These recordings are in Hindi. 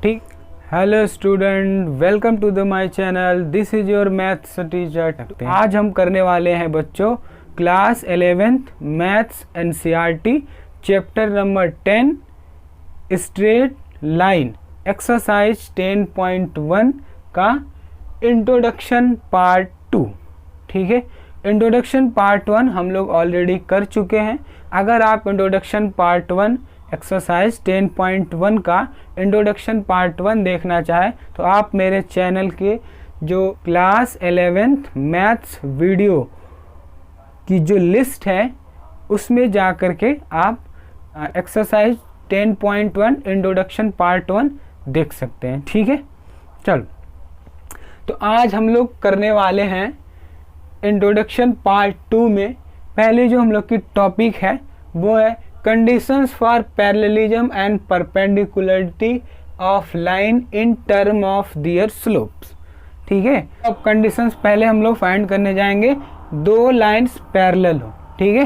ठीक। Hello student, welcome to the my channel. This is your maths teacher. आज हम करने वाले हैं बच्चों class 11th maths NCERT chapter number 10 straight line exercise 10.1 का इंट्रोडक्शन पार्ट 2। ठीक है, इंट्रोडक्शन पार्ट 1 हम लोग ऑलरेडी कर चुके हैं। अगर आप इंट्रोडक्शन पार्ट 1 एक्सरसाइज 10.1 का इंट्रोडक्शन पार्ट 1 देखना चाहें तो आप मेरे चैनल के जो क्लास 11th मैथ्स वीडियो की जो लिस्ट है उसमें जा कर के आप एक्सरसाइज 10.1 इंट्रोडक्शन पार्ट 1 देख सकते हैं। ठीक है, चलो तो आज हम लोग करने वाले हैं इंट्रोडक्शन पार्ट 2 में पहले जो हम लोग की टॉपिक है वो है conditions for parallelism and perpendicularity of line in term of their slopes. ठीक है, अब कंडीशंस पहले हम लोग फाइंड करने जाएंगे। दो लाइंस पैरेलल हो, ठीक है,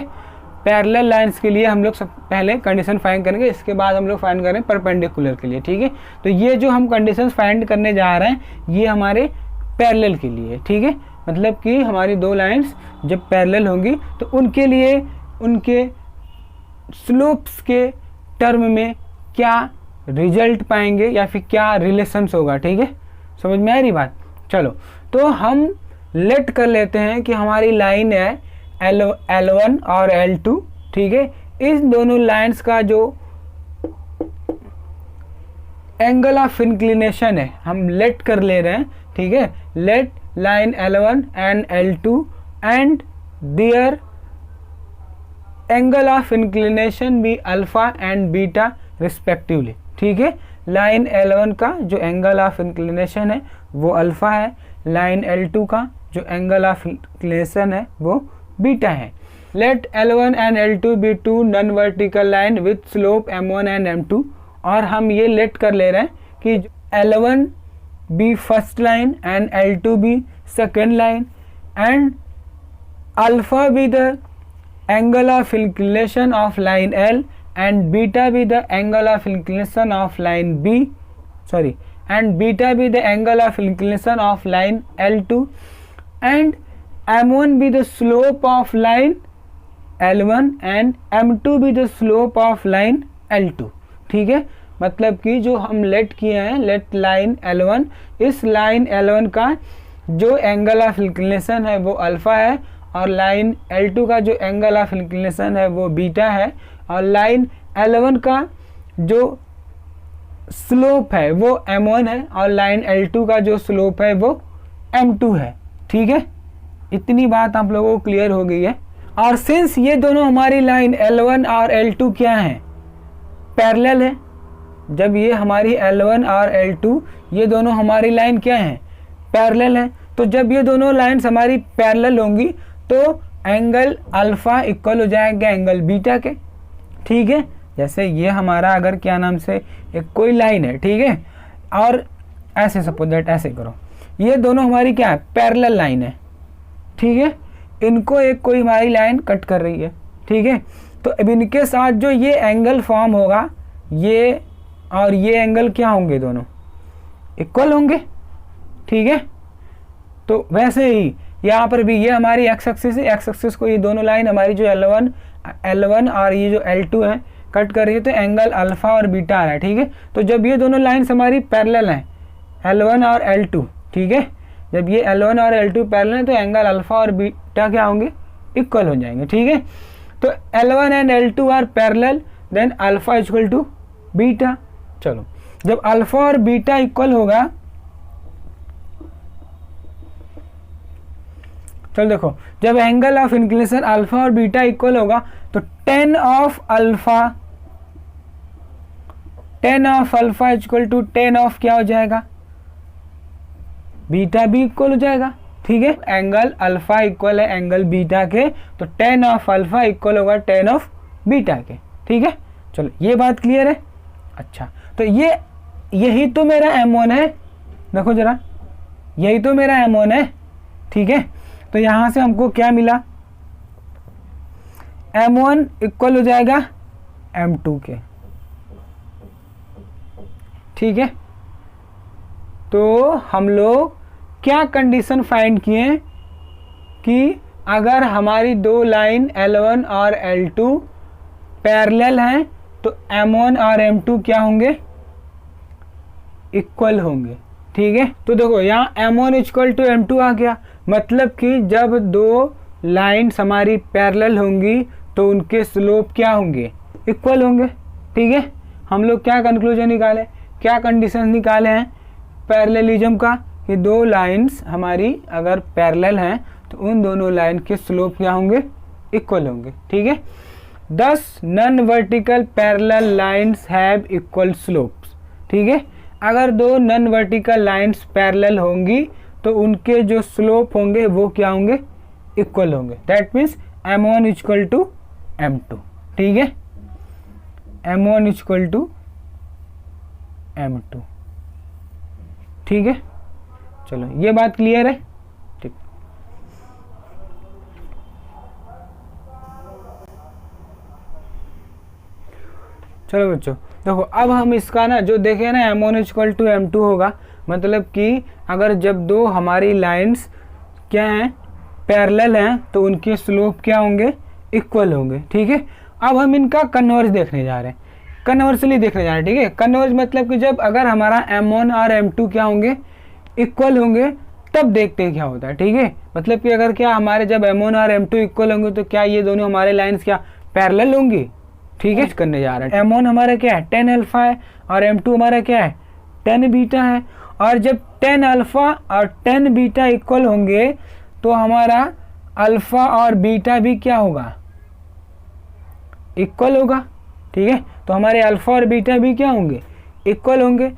पैरेलल लाइंस के लिए हम लोग सब पहले कंडीशन फाइंड करेंगे, इसके बाद हम लोग फाइंड करेंगे परपेंडिकुलर के लिए। ठीक है, तो ये जो हम कंडीशंस फाइंड करने जा रहे हैं ये हमारे पैरेलल के लिए। ठीक है, मतलब कि हमारी दो लाइंस जब पैरेलल होंगी तो उनके लिए उनके स्लोप्स के टर्म में क्या रिजल्ट पाएंगे या फिर क्या रिलेशंस होगा। ठीक है, समझ में आ रही बात। चलो तो हम लेट कर लेते हैं कि हमारी लाइन है L1 और L2। ठीक है, इस दोनों लाइंस का जो एंगल ऑफ इंक्लिनेशन है हम लेट कर ले रहे हैं। ठीक है, let line L1 and L2 and their angle of inclination भी अल्फा एंड बीटा रिस्पेक्टिवली। ठीक है, लाइन L1 का जो एंगल ऑफ इंक्लिनेशन है वो अल्फा है, लाइन L2 का जो एंगल ऑफ इंक्लिनेशन है वो बीटा है। Let L1 and L2 be two non vertical line with slope M1 and M2। और हम ये लेट कर ले रहे हैं कि L1 be first line and L2 be second line and alpha be the angle of inclination of line L and beta be the angle of inclination of line B, and beta be the angle of inclination of line L2 and M1 be the slope of line L1 and M2 be the slope of line L2। ठीक है, मतलब कि जो हम लेट किए हैं लेट लाइन L1, इस लाइन L1 का जो एंगल ऑफ इंक्लिनेशन है वो अल्फा है और लाइन L2 का जो एंगल ऑफ इंक्लिनेशन है वो बीटा है और लाइन L1 का जो स्लोप है वो M1 है और लाइन L2 का जो स्लोप है वो M2 है। ठीक है, इतनी बात आप लोगों को क्लियर हो गई है। और सिंस ये दोनों हमारी लाइन L1 और L2 क्या है, पैरेलल है, जब ये हमारी L1 और L2 ये दोनों हमारी लाइन क्या है, पैरेलल है, तो जब ये दोनों लाइन्स हमारी पैरेलल होंगी तो एंगल अल्फा इक्वल हो जाएगा एंगल बीटा के। ठीक है, जैसे ये हमारा अगर क्या नाम से एक कोई लाइन है, ठीक है, और ऐसे सपोज दैट ऐसे करो, ये दोनों हमारी क्या है, पैरेलल लाइन है। ठीक है, इनको एक कोई हमारी लाइन कट कर रही है। ठीक है, तो अब इनके साथ जो ये एंगल फॉर्म होगा ये और ये एंगल क्या होंगे, दोनों इक्वल होंगे। ठीक है, तो वैसे ही यहाँ पर भी ये हमारी एक्स एक्सिस है, एक्स एक्सिस को ये दोनों लाइन हमारी जो L1 और ये जो L2 है कट कर रही है तो एंगल अल्फा और बीटा आ रहा है। ठीक है, तो जब ये दोनों लाइन्स हमारी पैरेलल हैं L1 और L2, ठीक है, जब ये L1 और L2 पैरेलल हैं तो एंगल अल्फा और बीटा क्या होंगे, इक्वल हो जाएंगे। ठीक है, तो L1 and L2 are parallel then alpha equal to beta. चलो जब अल्फा और बीटा इक्वल होगा, चलो देखो, जब एंगल ऑफ इंक्लिनेशन अल्फा और बीटा इक्वल होगा तो tan of alpha equal to tan of क्या हो जाएगा, बीटा भी इक्वल हो जाएगा। ठीक है, एंगल अल्फा इक्वल है एंगल बीटा के तो tan ऑफ अल्फा इक्वल होगा tan ऑफ बीटा के। ठीक है, चलो ये बात क्लियर है। अच्छा, तो यही तो मेरा M1 है, देखो जरा, यही तो मेरा M1 है। ठीक है, तो यहाँ से हमको क्या मिला, M1 इक्वल हो जाएगा M2 के। ठीक है, तो हम लोग क्या कंडीशन फाइंड किए कि अगर हमारी दो लाइन L1 और L2 पैरेलल हैं तो M1 और M2 क्या होंगे, इक्वल होंगे। ठीक है, तो देखो यहाँ M1 इक्वल टू M2 आ गया, मतलब कि जब दो लाइन्स हमारी पैरेलल होंगी तो उनके स्लोप क्या होंगे, इक्वल होंगे। ठीक है, हम लोग क्या कंक्लूजन निकाले, क्या कंडीशन निकाले हैं पैरेललिज्म का, कि दो लाइन्स हमारी अगर पैरेलल हैं तो उन दोनों लाइन के स्लोप क्या होंगे, इक्वल होंगे। ठीक है, 10 non vertical parallel lines have equal slopes. ठीक है, अगर दो नॉन वर्टिकल लाइन्स पैरेलल होंगी तो उनके जो स्लोप होंगे वो क्या होंगे, इक्वल होंगे। That means M1 equal to M2। ठीक है, M1 इक्वल टू M2। ठीक है, चलो ये बात क्लियर है। ठीक, चलो बच्चों देखो, अब हम इसका ना जो देखे ना M1 इक्वल टू M2 होगा, मतलब कि अगर जब दो हमारी लाइंस क्या हैं, पैरेलल हैं, तो उनके स्लोप क्या होंगे, इक्वल होंगे। ठीक है, अब हम इनका कन्वर्ज देखने जा रहे हैं, कन्वर्सली देखने जा रहे हैं। ठीक है, कन्वर्ज मतलब कि जब अगर हमारा M1 और M2 क्या होंगे, इक्वल होंगे, तब देखते हैं क्या होता है। ठीक है, मतलब कि अगर क्या हमारे जब M1 और M2 इक्वल होंगे तो क्या ये दोनों हमारे लाइंस क्या पैरेलल होंगी। ठीक है, करने जा रहे हैं। M1 हमारा क्या है 10 अल्फा है और M2 हमारा क्या है 10 बीटा है, और जब 10 अल्फा और 10 बीटा इक्वल होंगे तो हमारा अल्फा और बीटा भी क्या होगा, इक्वल होगा। ठीक है, तो हमारे अल्फा और बीटा भी क्या होंगे, इक्वल होंगे।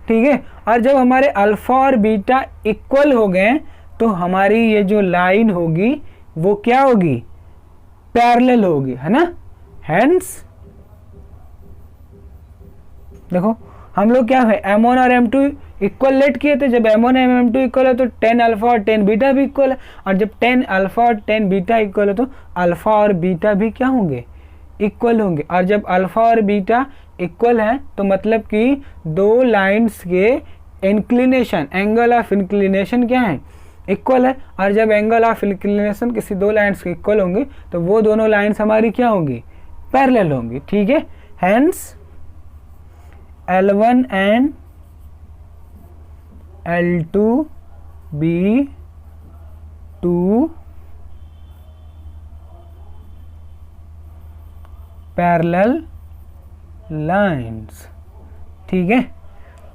ठीक है, और जब हमारे अल्फा और बीटा इक्वल हो गए तो हमारी ये जो लाइन होगी वो क्या होगी, पैरेलल होगी, है ना। हेंस देखो हम लोग क्या है M1 और M2 इक्वल लेट किए थे, जब M1 और M2 इक्वल है तो 10 अल्फा और 10 बीटा भी इक्वल है, और जब 10 अल्फा और 10 बीटा इक्वल है तो अल्फा और बीटा भी क्या होंगे, इक्वल होंगे। और जब अल्फा और बीटा इक्वल है तो मतलब कि दो लाइंस के इंक्लिनेशन, एंगल ऑफ इंक्लिनेशन क्या है, इक्वल है। और जब एंगल ऑफ इंक्लिनेशन किसी दो लाइंस के इक्वल होंगे तो वो दोनों लाइंस हमारी क्या होंगी, पैरेलल होंगी। ठीक है, hence L1 and L2 be two parallel lines. ठीक है,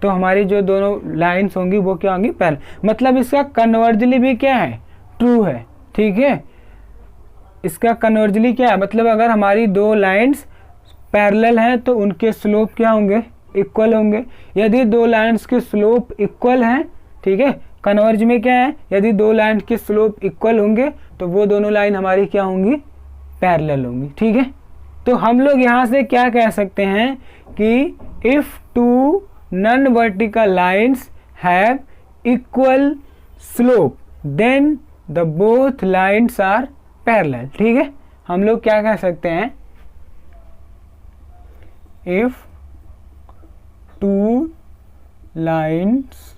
तो हमारी जो दोनों लाइंस होंगी वो क्या होंगी, पैरेलल। मतलब इसका कन्वर्जली भी क्या है, ट्रू है। ठीक है, इसका कन्वर्जली क्या है, मतलब अगर हमारी दो लाइंस पैरेलल हैं तो उनके स्लोप क्या होंगे, इक्वल होंगे। यदि दो लाइंस के स्लोप इक्वल हैं, ठीक है, कन्वर्ज में क्या है, यदि दो लाइन के स्लोप इक्वल होंगे तो वो दोनों लाइन हमारी क्या होंगी, पैरेलल होंगी। ठीक है, तो हम लोग यहाँ से क्या कह सकते हैं कि if two non vertical lines have equal slope then the both lines are parallel. ठीक है, हम लोग क्या कह सकते हैं, if two lines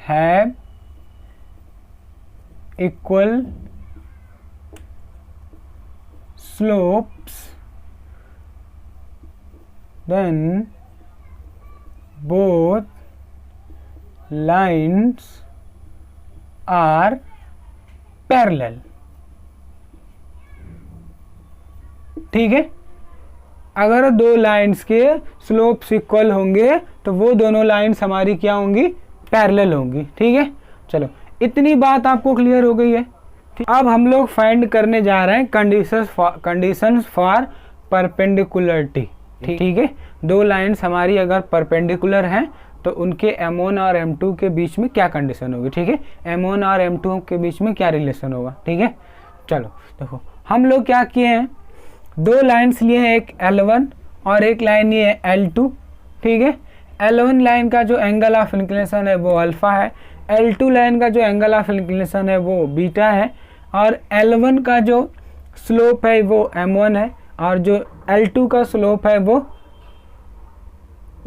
have equal slopes then both lines are parallel। ठीक है, अगर दो लाइंस के स्लोप्स इक्वल होंगे तो वो दोनों लाइंस हमारी क्या होंगी, पैरेलल होंगी। ठीक है, चलो इतनी बात आपको क्लियर हो गई है। अब हम लोग फाइंड करने जा रहे हैं कंडीशंस फॉर परपेंडिकुलरिटी। ठीक है, दो लाइंस हमारी अगर परपेंडिकुलर हैं तो उनके M1 और M2 के बीच में क्या कंडीशन होगी। ठीक है, M1 और M2 के बीच में क्या रिलेशन होगा। ठीक है, चलो देखो हम लोग क्या किए हैं, दो लाइंस लिए हैं, एक L1 और एक लाइन ये है L2। ठीक है, L1 लाइन का जो एंगल ऑफ इंक्लिनेशन है वो अल्फा है, L2 लाइन का जो एंगल ऑफ इंक्लिनेशन है वो बीटा है, और L1 का जो स्लोप है वो M1 है और जो L2 का स्लोप है वो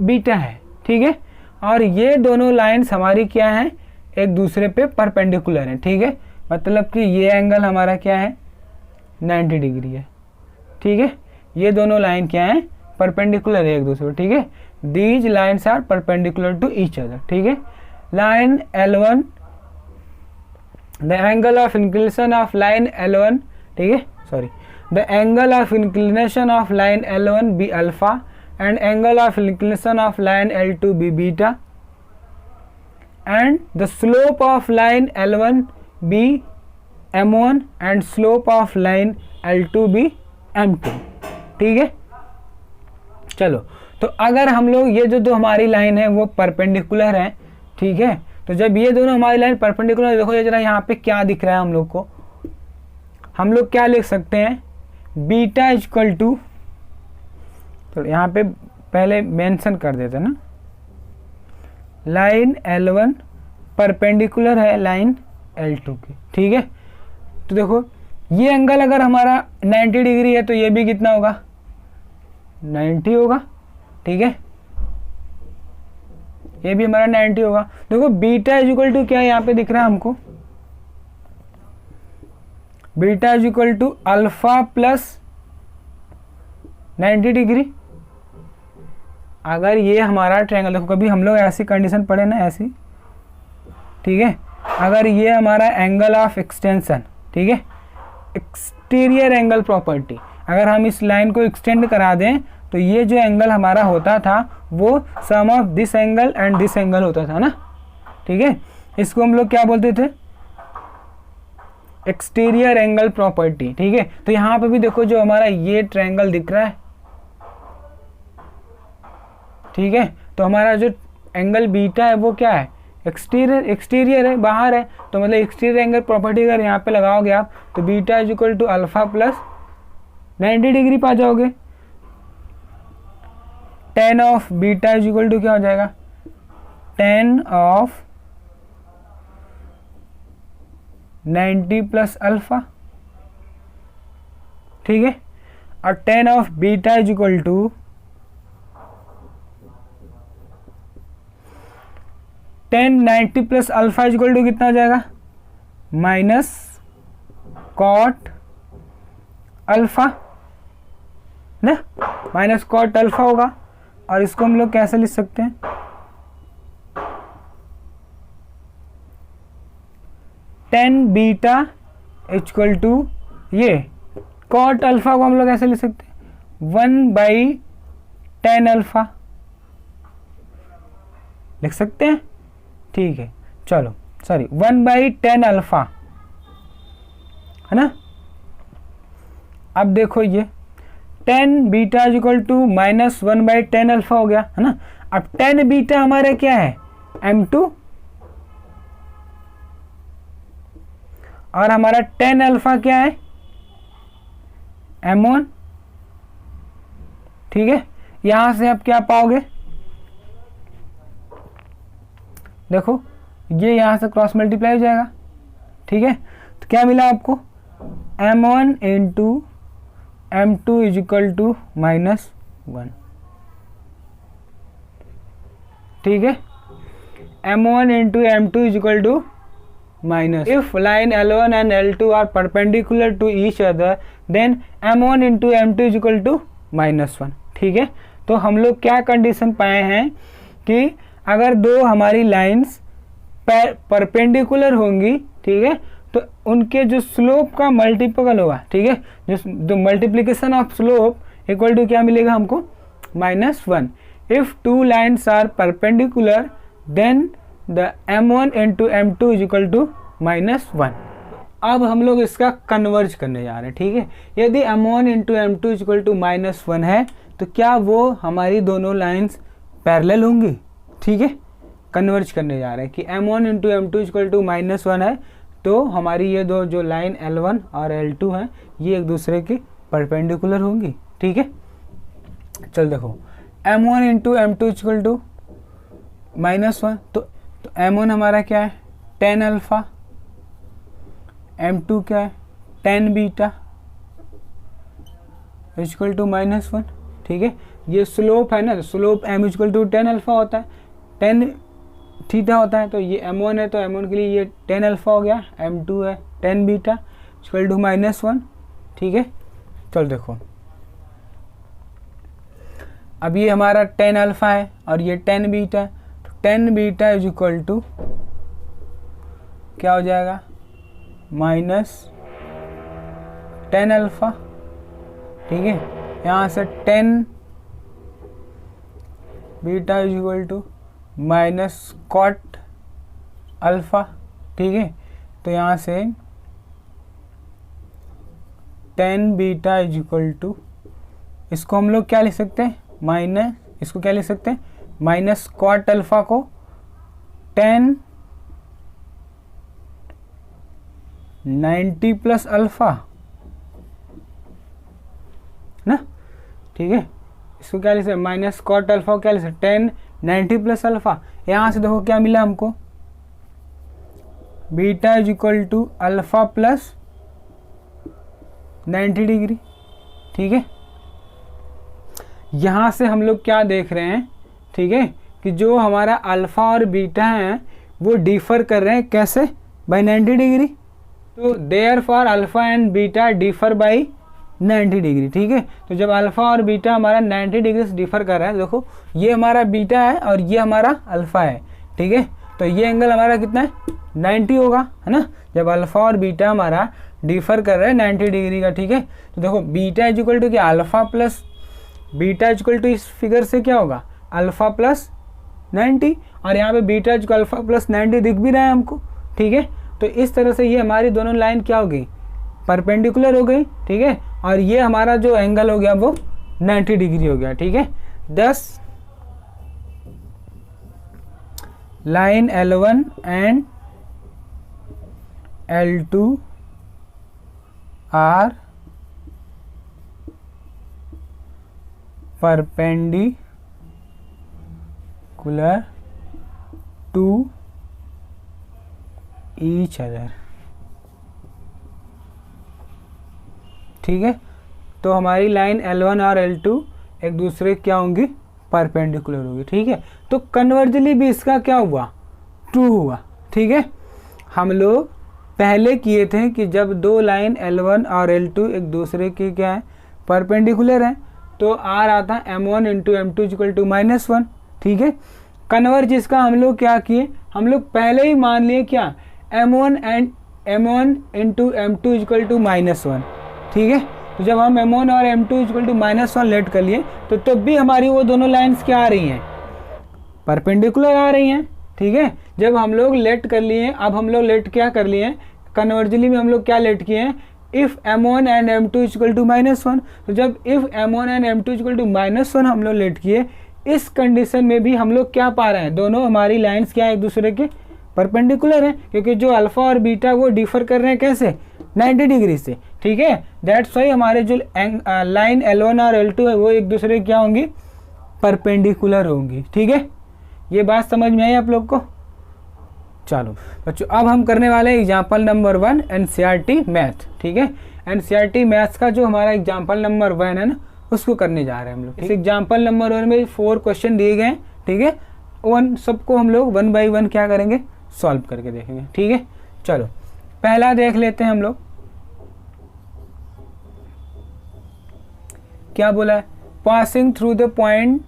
बीटा है। ठीक है। और ये दोनों लाइन्स हमारी क्या हैं, एक दूसरे पे परपेंडिकुलर हैं, ठीक है। मतलब कि ये एंगल हमारा क्या है, 90 डिग्री है, ठीक है। ये दोनों लाइन क्या हैं, परपेंडिकुलर है एक दूसरे को, ठीक है। These lines are perpendicular to each other, ठीक है। Line L1, the angle of inclination of line L1, ठीक है, sorry, the angle of inclination of line L1 be alpha and angle of inclination of line L2 be beta and the slope of line L1 be M1 and slope of line L2 be M2, ठीक है। चलो, तो अगर हम लोग ये जो हमारी लाइन है वो परपेंडिकुलर है, ठीक है। तो जब ये दोनों हमारी लाइन परपेंडिकुलर है, देखो ये जरा यहाँ पे क्या दिख रहा है हम लोग को, हम लोग क्या लिख सकते हैं, बीटा इक्वल टू, तो यहाँ पे पहले मेंशन कर देते ना, लाइन L1 परपेंडिकुलर है लाइन L2 की, ठीक है। तो देखो ये एंगल अगर हमारा 90 डिग्री है तो ये भी कितना होगा, 90 होगा, ठीक है। ये भी हमारा 90 होगा। देखो बीटा इज इक्वल टू क्या यहाँ पे दिख रहा है हमको, beta is equal to alpha plus 90 degree. अगर ये हमारा ट्रायंगल, देखो कभी हम लोग ऐसी कंडीशन पढ़े ना, ऐसी, ठीक है। अगर ये हमारा एंगल ऑफ एक्सटेंशन, ठीक है, एक्सटीरियर एंगल प्रॉपर्टी, अगर हम इस लाइन को एक्सटेंड करा दें तो ये जो एंगल हमारा होता था वो sum of this angle and this angle होता था ना, ठीक है। इसको हम लोग क्या बोलते थे, एक्सटीरियर एंगल प्रॉपर्टी, ठीक है। तो यहाँ पे भी देखो जो हमारा ये ट्रायंगल दिख रहा है, ठीक है, तो हमारा जो एंगल बीटा है वो क्या है, एक्सटीरियर है, बाहर है। तो मतलब एक्सटीरियर एंगल प्रॉपर्टी अगर यहाँ पे लगाओगे आप, तो beta is equal to alpha plus 90 degree पा जाओगे। tan of beta is equal to क्या हो जाएगा, tan ऑफ 90 प्लस अल्फा, ठीक है। और tan of beta is equal to tan 90 plus alpha is equal to कितना हो जाएगा, माइनस कॉट अल्फा ना, माइनस कॉट अल्फा होगा। और इसको हम लोग कैसे लिख सकते हैं, tan बीटा इक्वल टू ये कॉट अल्फा को हम लोग ऐसे लिख सकते हैं 1/tan अल्फा लिख सकते हैं, ठीक है। चलो सॉरी 1/tan अल्फा है ना। अब देखो ये tan beta is equal to minus 1/tan alpha हो गया, है ना। अब tan बीटा हमारा क्या है, M2, और हमारा tan अल्फा क्या है, M1, ठीक है। यहां से आप क्या पाओगे, देखो ये यहां से क्रॉस मल्टीप्लाई हो जाएगा, ठीक है। तो क्या मिला आपको, M1 into M2 is equal to -1, ठीक है। M1 into M2 is equal to minus, if line L1 and L2 are perpendicular to each other then M1 into M2 is equal to -1, ठीक है। तो हम लोग क्या कंडीशन पाए हैं कि अगर दो हमारी लाइंस परपेंडिकुलर होंगी, ठीक है, तो उनके जो स्लोप का मल्टीपल होगा, ठीक है, जो multiplication of slope equal to क्या मिलेगा हमको, -1। If two lines are perpendicular then the M1 into M2 is equal to -1। अब हम लोग इसका कन्वर्ज करने जा रहे हैं, ठीक है। यदि M1 into M2 is equal to -1 है तो क्या वो हमारी दोनों लाइन्स पैरेलल होंगी, ठीक है। कन्वर्ज करने जा रहे हैं कि M1 into M2 is equal to -1 है, तो हमारी ये दो जो लाइन L1 और L2 हैं ये एक दूसरे की परपेंडिकुलर होंगी, ठीक है। चल देखो M1 into M2 equal to -1, तो M1 हमारा क्या है, tan अल्फा, M2 क्या है, tan बीटा इक्वल टू -1, ठीक है। ये स्लोप है ना, तो slope m equal to tan alpha होता है, टेन थीटा होता है। तो ये m1 है तो m1 के लिए ये टेन अल्फा हो गया, m2 है टेन बीटा इक्वल टू -1, ठीक है। चलो देखो, अब ये हमारा टेन अल्फा है और ये टेन बीटा है, तो tan beta is equal to क्या हो जाएगा, -10 अल्फा, ठीक है। यहाँ से 10 beta is equal to -cot alpha, ठीक है। तो यहाँ से 10 बीटा इज इक्वल टू, इसको हम लोग क्या लिख सकते हैं, इसको क्या लिख सकते हैं, -cot अल्फा को 10 90 प्लस अल्फा ना, ठीक है। इसको क्या लिख सकते हैं, -cot अल्फा को क्या लिख सकते हैं, 10 90 प्लस अल्फा। यहाँ से देखो क्या मिला हमको, beta is equal to alpha plus 90 degree, ठीक है। यहाँ से हम लोग क्या देख रहे हैं, ठीक है, कि जो हमारा अल्फ़ा और बीटा है वो डिफ़र कर रहे हैं कैसे, बाय 90 डिग्री। तो therefore alpha and beta differ by 90 degree, ठीक है। तो जब अल्फ़ा और बीटा हमारा 90 डिग्री से डिफ़र कर रहा है, देखो ये हमारा बीटा है और ये हमारा अल्फ़ा है, ठीक है। तो ये एंगल हमारा कितना है, 90 होगा, है ना, जब अल्फ़ा और बीटा हमारा डिफ़र कर रहा है 90 डिग्री का, ठीक है। तो देखो बीटा इज इक्वल टू क्या, alpha plus beta is equal to, इस फिगर से क्या होगा, अल्फ़ा प्लस 90, और यहाँ पे beta is equal alpha plus 90 दिख भी रहा है हमको, ठीक है। तो इस तरह से ये हमारी दोनों लाइन क्या हो गई, परपेंडिकुलर हो गई, ठीक है। और ये हमारा जो एंगल हो गया वो 90 डिग्री हो गया, ठीक है। 10 line L1 and L2 are perpendicular to each other, ठीक है। तो हमारी लाइन L1 और L2 एक दूसरे क्या होंगी, परपेंडिकुलर होगी, ठीक है। तो कन्वर्जली भी इसका क्या हुआ, ट्रू हुआ, ठीक है। हम लोग पहले किए थे कि जब दो लाइन L1 और L2 एक दूसरे की क्या है, परपेंडिकुलर हैं, तो आर आता है m1 into M2 equal to -1, ठीक है। कन्वर्ज इसका हम लोग क्या किए, हम लोग पहले ही मान लिए क्या, m1 into M2 equal to -1, ठीक है। तो जब हम m1 और M2 इक्वल टू -1 लेट कर लिए, तो तब भी हमारी वो दोनों लाइंस क्या आ रही हैं, परपेंडिकुलर आ रही हैं, ठीक है। जब हम लोग लेट कर लिए, अब हम लोग लेट क्या कर लिए, कन्वर्जली में हम लोग क्या लेट किए हैं, if m1 and M2 equal to -1। तो जब if m1 and M2 equal to -1 हम लोग लेट किए, इस कंडीशन में भी हम लोग क्या पा रहे हैं, दोनों हमारी लाइंस क्या है, एक दूसरे के परपेंडिकुलर हैं, क्योंकि जो अल्फ़ा और बीटा वो डिफ़र कर रहे हैं कैसे, 90 डिग्री से, ठीक है। दैट्स वाई हमारे जो लाइन L1 और L2 है वो एक दूसरे क्या होंगी, परपेंडिकुलर होंगी, ठीक है। ये बात समझ में आई आप लोग को। चलो बच्चों, अब हम करने वाले हैं एग्जाम्पल नंबर 1 NCERT मैथ, ठीक है। NCERT मैथ्स का जो हमारा एग्जाम्पल नंबर 1 है ना, उसको करने जा रहे हैं हम लोग। इस एग्जाम्पल नंबर 1 में 4 क्वेश्चन दिए गए हैं, ठीक है। वन सबको हम लोग 1 बाई 1 क्या करेंगे, सॉल्व करके देखेंगे, ठीक है। चलो पहला देख लेते हैं हम लोग, क्या बोला है, passing through the point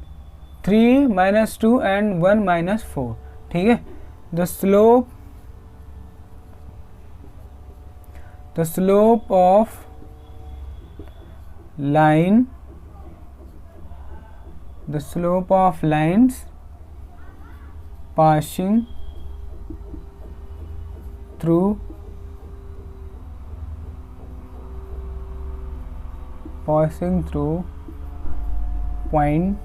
3 - 2 and 1 - 4, ठीक है। The slope of lines passing through points,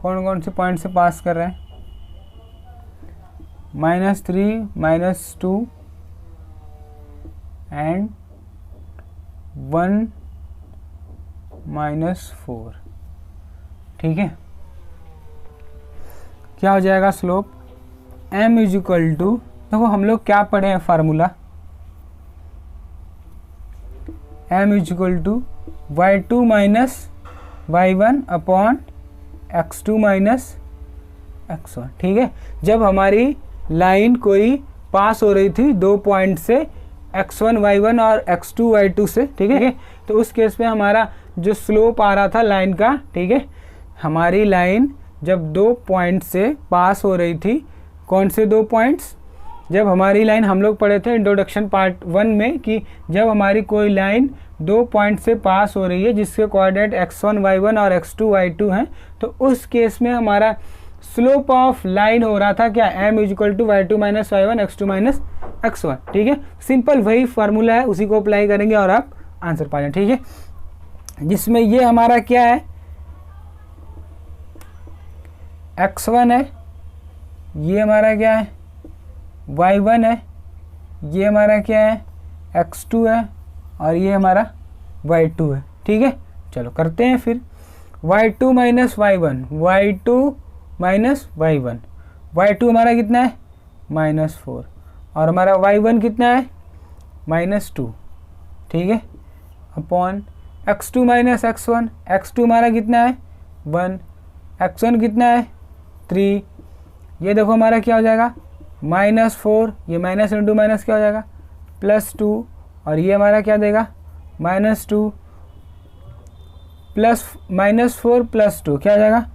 कौन से पॉइंट से पास कर रहे हैं, -3 - 2 एंड 1 - 4, ठीक है। क्या हो जाएगा slope, m is equal to, देखो हम लोग क्या पढ़े हैं formula, m is equal to y2 - y1 upon x2 minus x1, ठीक है। जब हमारी लाइन कोई पास हो रही थी 2 पॉइंट से x1 y1 और x2 y2 से, ठीक है। तो उस केस में हमारा जो स्लोप आ रहा था लाइन का, ठीक है, हमारी लाइन जब 2 पॉइंट से पास हो रही थी, कौन से 2 पॉइंट्स, जब हमारी लाइन, हम लोग पढ़े थे इंट्रोडक्शन पार्ट 1 में कि जब हमारी कोई लाइन 2 पॉइंट से पास हो रही है जिसके कोऑर्डिनेट x1 y1 और x2 y2 हैं, तो उस केस में हमारा स्लोप ऑफ लाइन हो रहा था क्या, m equal to y2 minus y1 x2 minus x1, ठीक है। सिंपल वही फार्मूला है, उसी को अप्लाई करेंगे और आप आंसर पा जाए, ठीक है। जिसमें ये हमारा क्या है, x1 है, ये हमारा क्या है y1 है, ये हमारा क्या है x2 है और ये हमारा y2 है, ठीक है। चलो करते हैं फिर, y2 minus y1, y2 minus y1, y2 हमारा कितना है -4 और हमारा y1 कितना है -2, ठीक है, upon x2 minus x1, x2 हमारा कितना है 1, x1 कितना है 3, ये देखो हमारा क्या हो जाएगा -4, ये माइनस इंटू माइनस क्या हो जाएगा +2 और ये हमारा क्या देगा -2 प्लस -4 +2 क्या हो जाएगा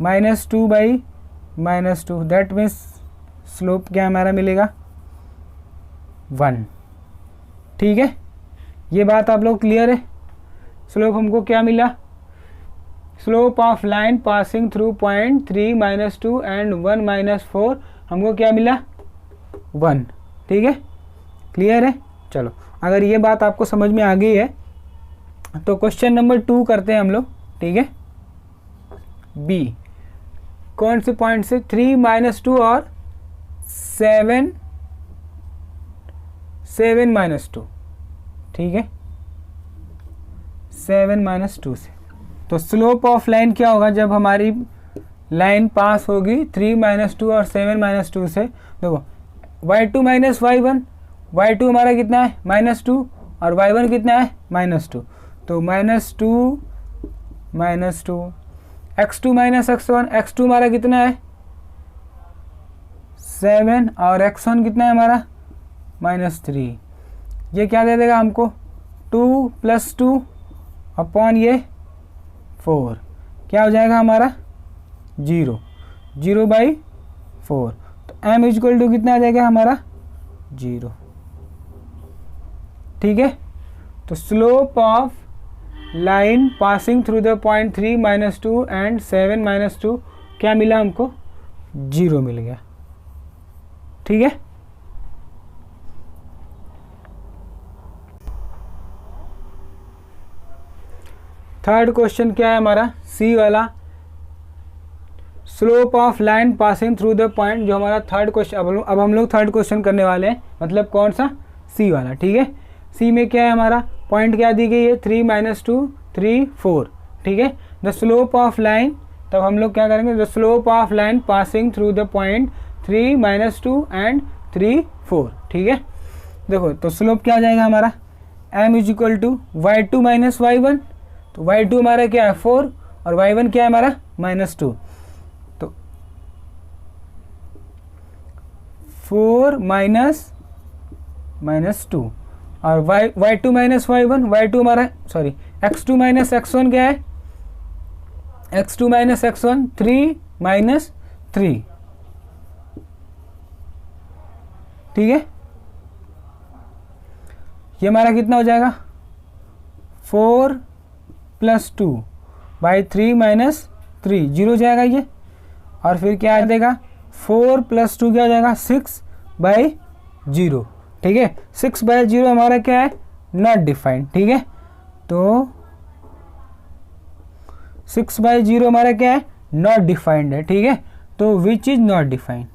-2 बाई -2, दैट मीन्स स्लोप क्या हमारा मिलेगा 1, ठीक है। ये बात आप लोग क्लियर है। स्लोप हमको क्या मिला, slope of line passing through point 3 -2 and 1 -4 हमको क्या मिला 1, ठीक है, क्लियर है। चलो अगर ये बात आपको समझ में आ गई है तो क्वेश्चन नंबर 2 करते हैं हम लोग, ठीक है। बी, कौन से पॉइंट से 3 -2 और 7 -2, ठीक है, 7 -2 से। तो स्लोप ऑफ लाइन क्या होगा जब हमारी लाइन पास होगी 3 -2 और 7 -2 से, देखो y2 माइनस y1, y2 हमारा कितना है -2 और y1 कितना है -2, तो -2 x2 माइनस x1, x2 हमारा कितना है 7 और x1 कितना है हमारा -3, ये क्या दे देगा हमको 2 + 2 अपॉन ये 4, क्या हो जाएगा हमारा 0/4, तो m इक्वल टू कितना आ जाएगा हमारा 0, ठीक है। तो slope of line passing through the point 3 -2 and 7 -2 क्या मिला हमको 0 मिल गया, ठीक है। थर्ड क्वेश्चन क्या है हमारा, सी वाला, slope of line passing through the point, जो हमारा थर्ड क्वेश्चन, अब हम लोग थर्ड क्वेश्चन करने वाले हैं, मतलब कौन सा, सी वाला, ठीक है। सी में क्या है हमारा पॉइंट क्या दी गई है 3 -2 3 4, ठीक है। द स्लोप ऑफ लाइन, तब हम लोग क्या करेंगे, the slope of line passing through the point 3 -2 and 3 4, ठीक है। देखो तो स्लोप क्या हो जाएगा हमारा m equal to y2 minus y1, तो y2 हमारा क्या है 4 और y1 क्या है हमारा -2, तो 4 -2 और y2 माइनस y1, y2 हमारा x2 माइनस x1 क्या है x2 माइनस x1 3 -3, ठीक है। ये हमारा कितना हो जाएगा 4 + 2 बाई 3 -3, 0 जाएगा ये, और फिर क्या आ देगा 4 + 2 क्या हो जाएगा 6/0, ठीक है। 6/0 हमारा क्या है नॉट डिफाइंड, ठीक है। तो 6/0 हमारा क्या है नॉट डिफाइंड है, ठीक है। तो which is not defined,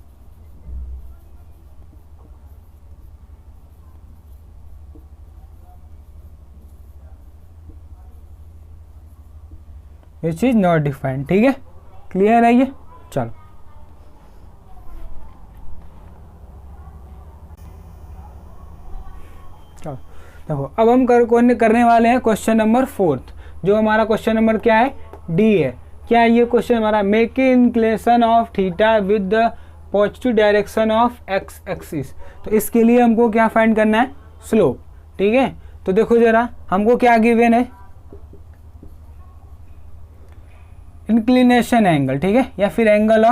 which is not defined, ठीक है, क्लियर है ये। चलो देखो अब हम करने वाले हैं क्वेश्चन नंबर 4, जो हमारा क्वेश्चन नंबर क्या है डी है। क्या ये क्वेश्चन हमारा, make inclination of theta with the positive direction of x axis. तो इसके लिए हमको क्या फाइंड करना है, स्लोप। ठीक है, तो देखो जरा हमको क्या गिवन है, इंक्लिनेशन एंगल, ठीक है, या फिर एंगल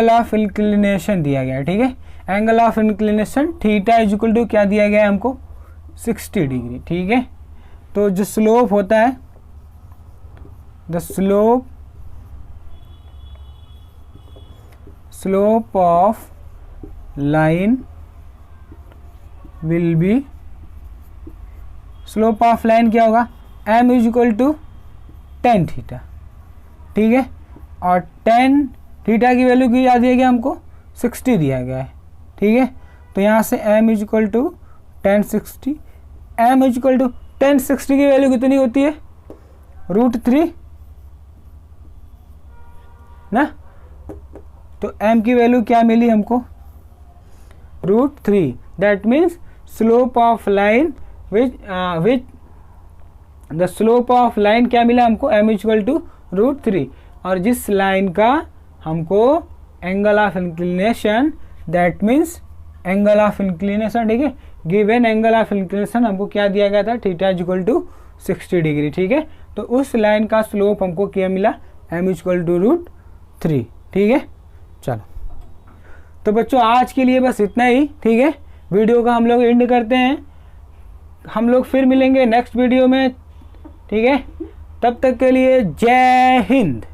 ऑफ इंक्लिनेशन दिया गया है। ठीक है, angle of inclination theta is equal to क्या दिया गया है हमको, 60 डिग्री। ठीक है, तो जो स्लोप होता है, the slope of line will be, slope of line क्या होगा, m is equal to tan theta. ठीक है, और टेन थीटा की वैल्यू की दिया गया हमको 60 दिया गया है। ठीक है, तो यहाँ से m is equal to 1060, m is equal to 1060 की वैल्यू कितनी होती है, √3 ना। तो m की वैल्यू क्या मिली हमको, √3। That means slope of line which the slope of line क्या मिला हमको, m इज इक्वल टू √3। और जिस लाइन का हमको angle of inclination, that means angle of inclination, ठीक है, गिवन एंगल ऑफ इंक्लिनेशन हमको क्या दिया गया था, theta is equal to 60 degree. ठीक है, तो उस लाइन का स्लोप हमको क्या मिला, m इज इक्वल टू √3। ठीक है, चलो तो बच्चों आज के लिए बस इतना ही। ठीक है, वीडियो का हम लोग एंड करते हैं, हम लोग फिर मिलेंगे नेक्स्ट वीडियो में। ठीक है, तब तक के लिए जय हिंद।